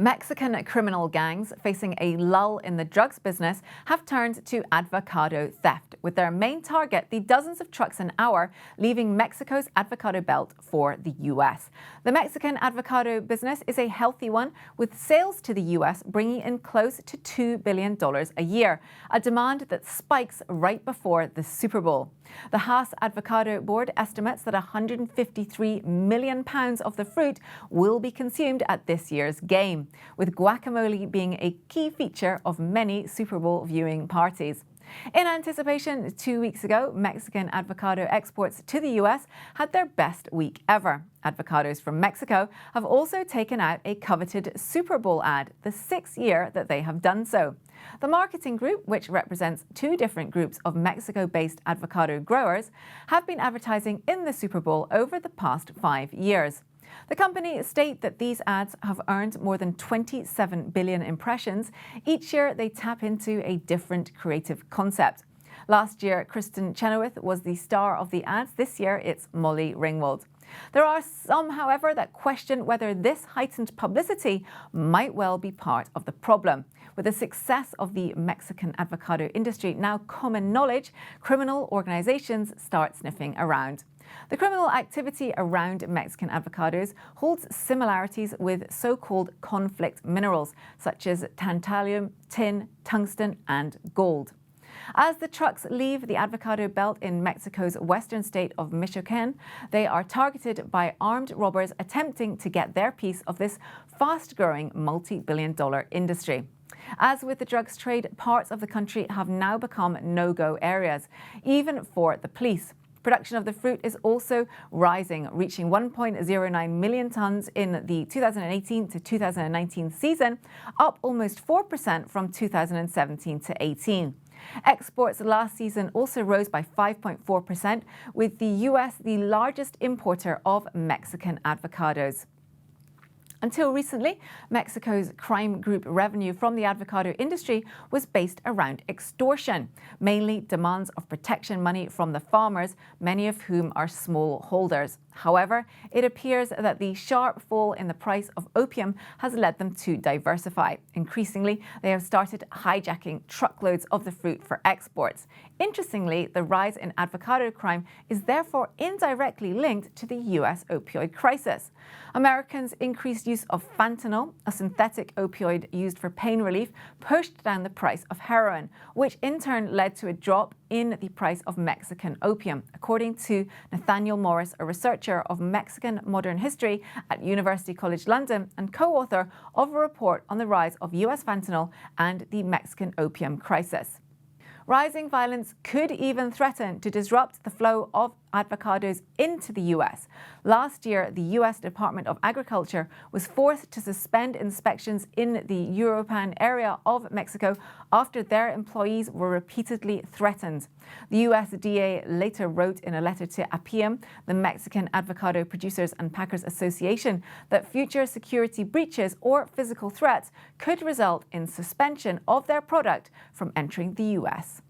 Mexican criminal gangs facing a lull in the drugs business have turned to avocado theft, with their main target the dozens of trucks an hour leaving Mexico's avocado belt for the US. The Mexican avocado business is a healthy one, with sales to the US bringing in close to $2 billion a year, a demand that spikes right before the Super Bowl. The Haas Avocado Board estimates that 153 million pounds of the fruit will be consumed at this year's game, with guacamole being a key feature of many Super Bowl viewing parties. In anticipation, 2 weeks ago, Mexican avocado exports to the US had their best week ever. Avocados from Mexico have also taken out a coveted Super Bowl ad, the 6th year that they have done so. The marketing group, which represents two different groups of Mexico-based avocado growers, have been advertising in the Super Bowl over the past 5 years. The company state that these ads have earned more than 27 billion impressions. Each year they tap into a different creative concept. Last year, Kristen Chenoweth was the star of the ads. This year it's Molly Ringwald. There are some, however, that question whether this heightened publicity might well be part of the problem. With the success of the Mexican avocado industry now common knowledge, criminal organizations start sniffing around. The criminal activity around Mexican avocados holds similarities with so-called conflict minerals, such as tantalum, tin, tungsten, and gold. As the trucks leave the avocado belt in Mexico's western state of Michoacán, they are targeted by armed robbers attempting to get their piece of this fast-growing multi-billion-dollar industry. As with the drugs trade, parts of the country have now become no-go areas, even for the police. Production of the fruit is also rising, reaching 1.09 million tons in the 2018 to 2019 season, up almost 4% from 2017 to 18. Exports last season also rose by 5.4%, with the US the largest importer of Mexican avocados. Until recently, Mexico's crime group revenue from the avocado industry was based around extortion, mainly demands of protection money from the farmers, many of whom are small holders. However, it appears that the sharp fall in the price of opium has led them to diversify. Increasingly, they have started hijacking truckloads of the fruit for exports. Interestingly, the rise in avocado crime is therefore indirectly linked to the US opioid crisis. Americans' increased use of fentanyl, a synthetic opioid used for pain relief, pushed down the price of heroin, which in turn led to a drop in the price of Mexican opium, according to Nathaniel Morris, a researcher of Mexican modern history at University College London and co-author of a report on the rise of US fentanyl and the Mexican opium crisis. Rising violence could even threaten to disrupt the flow of avocados into the US. Last year, the US Department of Agriculture was forced to suspend inspections in the Yucatan area of Mexico after their employees were repeatedly threatened. The USDA later wrote in a letter to APIEM, the Mexican Avocado Producers and Packers Association, that future security breaches or physical threats could result in suspension of their product from entering the US.